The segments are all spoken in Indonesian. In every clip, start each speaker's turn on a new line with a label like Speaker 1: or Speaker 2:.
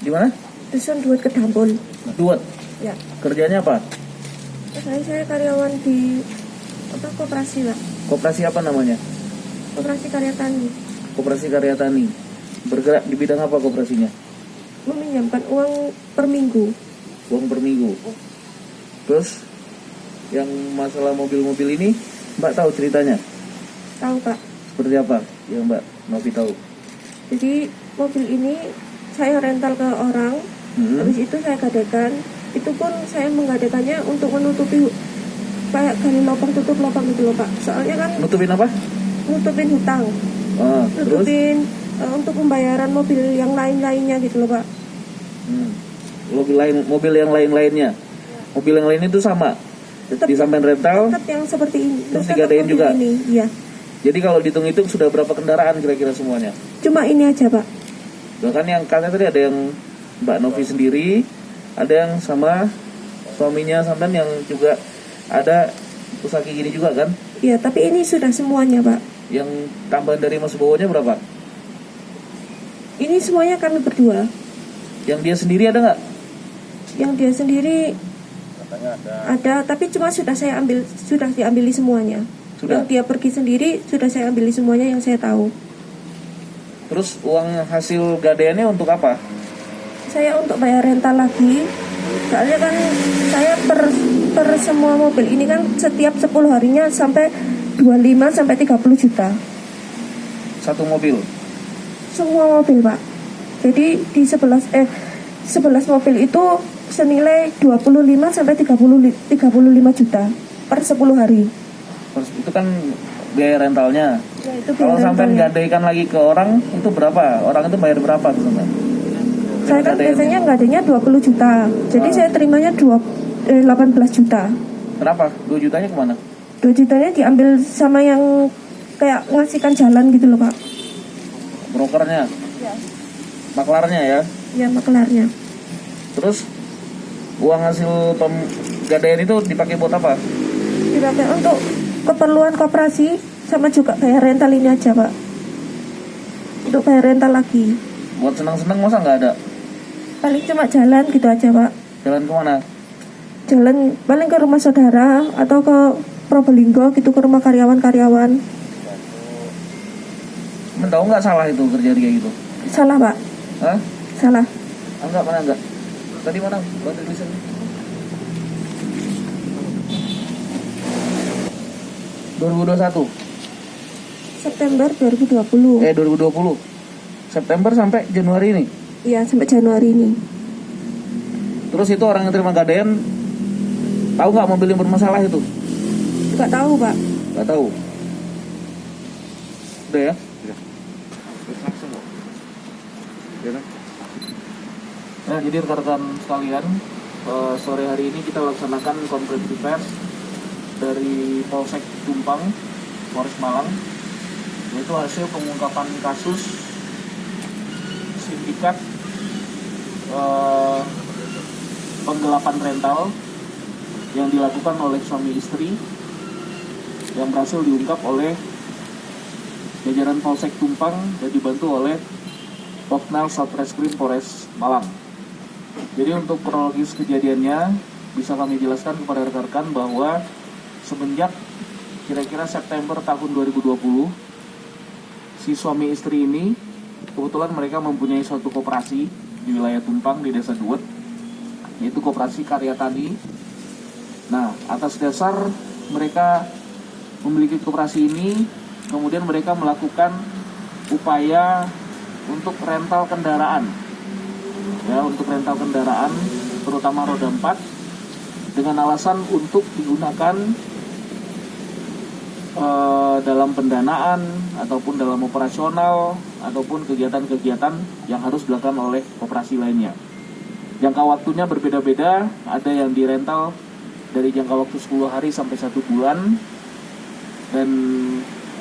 Speaker 1: Di mana?
Speaker 2: Dusun Duet Kedampul.
Speaker 1: Duet.
Speaker 2: Ya.
Speaker 1: Kerjanya apa?
Speaker 2: Saya karyawan di koperasi, Pak.
Speaker 1: Koperasi apa namanya?
Speaker 2: Koperasi Karya Tani.
Speaker 1: Koperasi Karya Tani. Bergerak di bidang apa koperasinya?
Speaker 2: Meminjamkan uang per minggu.
Speaker 1: Uang per minggu. Terus yang masalah mobil-mobil ini Mbak tahu ceritanya?
Speaker 2: Tahu, Pak.
Speaker 1: Seperti apa yang Mbak Novi tahu?
Speaker 2: Jadi mobil ini saya rental ke orang. Habis itu saya gadekan. Itu pun saya menggadekannya untuk menutupi kayak gali lubang tutup lubang gitu loh, Pak. Soalnya kan
Speaker 1: Nutupin apa?
Speaker 2: nutupin hutang.
Speaker 1: Terus?
Speaker 2: Nutupin untuk pembayaran mobil yang lain-lainnya gitu loh, Pak.
Speaker 1: Mobil yang lain-lainnya. Mobil yang lain itu sama.
Speaker 2: Tetap
Speaker 1: Disampein rental.
Speaker 2: tetap yang seperti ini.
Speaker 1: Terus
Speaker 2: Tetap
Speaker 1: digadein
Speaker 2: mobil
Speaker 1: juga?
Speaker 2: Ini, iya.
Speaker 1: Jadi kalau dihitung-hitung sudah berapa kendaraan kira-kira semuanya?
Speaker 2: Cuma ini aja, Pak.
Speaker 1: Bahkan yang katanya tadi ada yang Mbak Novi sendiri, ada yang sama suaminya sampean yang juga ada usaha kayak gini juga kan?
Speaker 2: Iya, tapi ini sudah semuanya, Pak.
Speaker 1: Yang tambahan dari Mas Bowonya berapa?
Speaker 2: Ini semuanya kami berdua.
Speaker 1: Yang dia sendiri ada nggak?
Speaker 2: Yang dia sendiri ada, tapi cuma sudah diambili semuanya.
Speaker 1: Sudah.
Speaker 2: Yang dia pergi sendiri sudah saya ambili semuanya yang saya tahu.
Speaker 1: Terus uang hasil gadeannya untuk apa?
Speaker 2: Saya untuk bayar rental lagi. Soalnya kan saya per semua mobil ini kan setiap 10 harinya sampai 25 sampai 30 juta.
Speaker 1: Satu mobil?
Speaker 2: Semua mobil, Pak. Jadi di 11 mobil itu senilai 25 sampai 35 juta per 10 hari.
Speaker 1: Terus itu kan biaya rentalnya.
Speaker 2: Ya, itu
Speaker 1: Kalau
Speaker 2: biaya
Speaker 1: sampai
Speaker 2: rentalnya.
Speaker 1: gadaikan lagi ke orang itu berapa? Orang itu bayar berapa tuh sampai?
Speaker 2: Saya kan biasanya gadainya 20 juta. Jadi saya terimanya 18 juta.
Speaker 1: Kenapa? 2 jutanya kemana?
Speaker 2: 2 jutanya diambil sama yang kayak ngasihkan jalan gitu loh, Pak.
Speaker 1: Brokernya?
Speaker 2: Ya.
Speaker 1: Maklarnya ya?
Speaker 2: Ya, maklarnya.
Speaker 1: Terus uang hasil gadaian itu dipakai buat apa?
Speaker 2: Dipakai untuk keperluan koperasi sama juga bayar rental ini aja, Pak. Untuk bayar rental lagi.
Speaker 1: Buat senang-senang masa nggak ada?
Speaker 2: Paling cuma jalan gitu aja, Pak.
Speaker 1: Jalan kemana?
Speaker 2: Jalan paling ke rumah saudara atau ke Probolinggo gitu, ke rumah karyawan-karyawan.
Speaker 1: Tahu nggak salah itu kerja kayak gitu?
Speaker 2: Salah, Pak.
Speaker 1: Hah?
Speaker 2: Salah.
Speaker 1: Enggak, mana enggak? Tadi mana? Buat tulisannya.
Speaker 2: September 2020.
Speaker 1: 2020. September sampai Januari ini.
Speaker 2: Iya, sampai Januari ini.
Speaker 1: Terus itu orang yang terima gadaian tahu nggak mobil yang bermasalah itu?
Speaker 2: Nggak tahu, Pak.
Speaker 1: Nggak tahu. Udah ya? Nah, jadi rekan-rekan sekalian, sore hari ini kita laksanakan konferensi pers dari Polsek Tumpang, Polres Malang, yaitu hasil pengungkapan kasus sindikat penggelapan rental yang dilakukan oleh suami istri yang berhasil diungkap oleh jajaran Polsek Tumpang dan dibantu oleh Poknal Satreskrim Polres Malang. Jadi untuk kronologis kejadiannya bisa kami jelaskan kepada rekan-rekan bahwa semenjak kira-kira September tahun 2020 si suami istri ini kebetulan mereka mempunyai suatu koperasi di wilayah Tumpang di Desa Duet, yaitu Koperasi Karya Tani. Nah, atas dasar mereka memiliki koperasi ini, kemudian mereka melakukan upaya untuk rental kendaraan. Ya, untuk rental kendaraan terutama roda 4 dengan alasan untuk digunakan dalam pendanaan ataupun dalam operasional ataupun kegiatan-kegiatan yang harus dilakukan oleh koperasi lainnya. Jangka waktunya berbeda-beda, ada yang dirental dari jangka waktu 10 hari sampai 1 bulan. Dan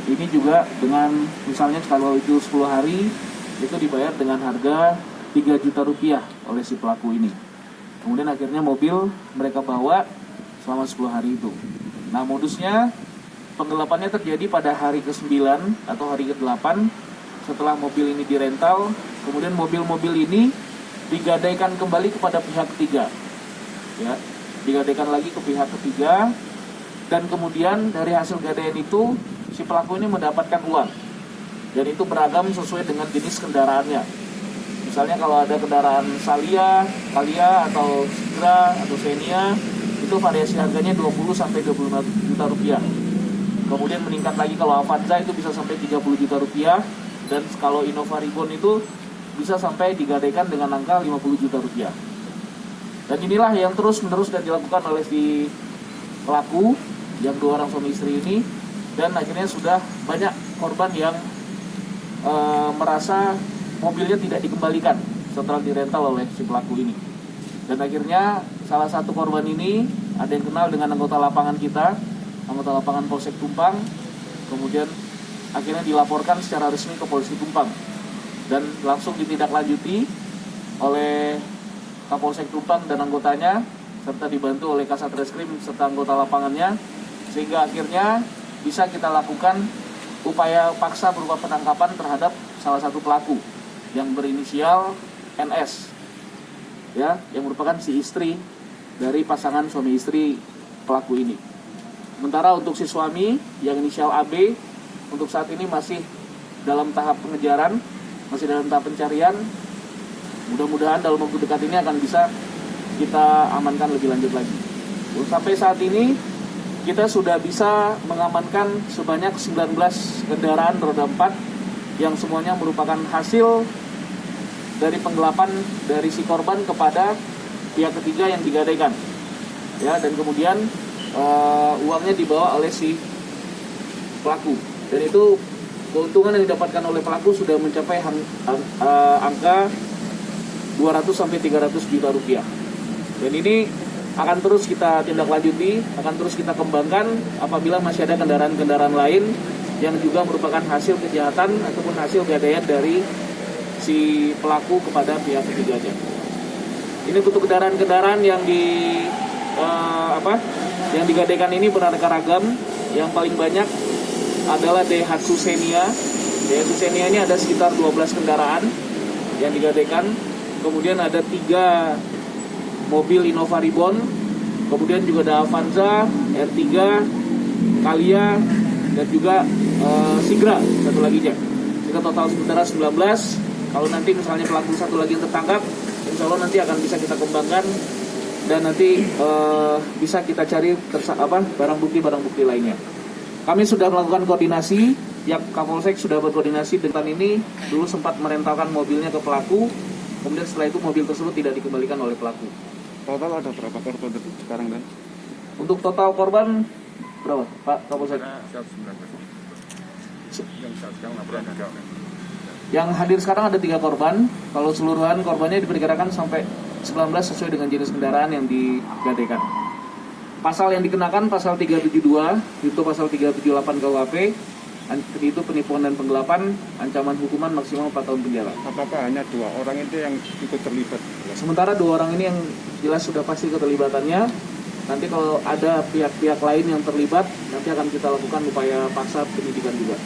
Speaker 1: ini juga dengan misalnya kalau itu 10 hari itu dibayar dengan harga 3 juta rupiah oleh si pelaku ini. Kemudian akhirnya mobil mereka bawa selama 10 hari itu. Nah, modusnya penggelapannya terjadi pada hari ke-9 atau hari ke-8 setelah mobil ini dirental. Kemudian mobil-mobil ini digadaikan kembali kepada pihak ketiga, ya, digadaikan lagi ke pihak ketiga, dan kemudian dari hasil gadaian itu si pelaku ini mendapatkan uang, dan itu beragam sesuai dengan jenis kendaraannya. Misalnya kalau ada kendaraan Salia, atau Sigra, atau Xenia, itu variasi harganya 20 sampai 25 juta rupiah. Kemudian meningkat lagi kalau Avanza itu bisa sampai 30 juta rupiah, dan kalau Innova Reborn itu bisa sampai digadaikan dengan angka 50 juta rupiah. Dan inilah yang terus-menerus dan dilakukan oleh si pelaku yang 2 orang suami istri ini, dan akhirnya sudah banyak korban yang merasa mobilnya tidak dikembalikan setelah dirental oleh si pelaku ini. Dan akhirnya salah satu korban ini ada yang kenal dengan anggota lapangan kita, anggota lapangan Polsek Tumpang, kemudian akhirnya dilaporkan secara resmi ke Polisi Tumpang dan langsung ditindaklanjuti oleh Kapolsek Tumpang dan anggotanya, serta dibantu oleh Kasat Reskrim serta anggota lapangannya, sehingga akhirnya bisa kita lakukan upaya paksa berupa penangkapan terhadap salah satu pelaku yang berinisial NS, ya, yang merupakan si istri dari pasangan suami istri pelaku ini. Sementara untuk si suami yang inisial AB, untuk saat ini masih dalam tahap pengejaran, masih dalam tahap pencarian. Mudah-mudahan dalam waktu dekat ini akan bisa kita amankan lebih lanjut lagi. Sampai saat ini kita sudah bisa mengamankan sebanyak 19 kendaraan roda 4 yang semuanya merupakan hasil dari penggelapan dari si korban kepada pihak ketiga yang digadaikan, ya, dan kemudian uangnya dibawa oleh si pelaku, dan itu keuntungan yang didapatkan oleh pelaku sudah mencapai angka 200 sampai 300 juta rupiah. Dan ini akan terus kita tindak lanjuti, akan terus kita kembangkan apabila masih ada kendaraan-kendaraan lain yang juga merupakan hasil kejahatan ataupun hasil gadaian dari si pelaku kepada pihak ketiganya. Ini untuk kendaraan-kendaraan yang yang digadaikan ini beraneka ragam. Yang paling banyak adalah Daihatsu Xenia. Daihatsu Xenia ini ada sekitar 12 kendaraan yang digadaikan. Kemudian ada 3 mobil Innova Reborn. Kemudian juga ada Avanza, R3, Calia, dan juga Sigra satu laginya. Sehingga total sementara 19. Kalau nanti misalnya pelaku satu lagi yang tertangkap, insya Allah nanti akan bisa kita kembangkan dan nanti bisa kita cari barang bukti lainnya. Kami sudah melakukan koordinasi, pihak Kapolsek sudah berkoordinasi dengan ini. Dulu sempat merentalkan mobilnya ke pelaku, kemudian setelah itu mobil tersebut tidak dikembalikan oleh pelaku.
Speaker 3: Total ada berapa korban sekarang, Dan?
Speaker 1: Untuk total korban berapa, Pak Kapolsek? Yang hadir sekarang ada 3 korban. Kalau seluruhan korbannya diperkirakan sampai 19 sesuai dengan jenis kendaraan yang digadaikan. Pasal yang dikenakan pasal 372, itu pasal 378 KUHP, itu penipuan dan penggelapan, ancaman hukuman maksimal 4 tahun penjara.
Speaker 3: Apakah hanya 2 orang itu yang ikut terlibat?
Speaker 1: Sementara 2 orang ini yang jelas sudah pasti keterlibatannya. Nanti kalau ada pihak-pihak lain yang terlibat, nanti akan kita lakukan upaya paksa penyidikan juga.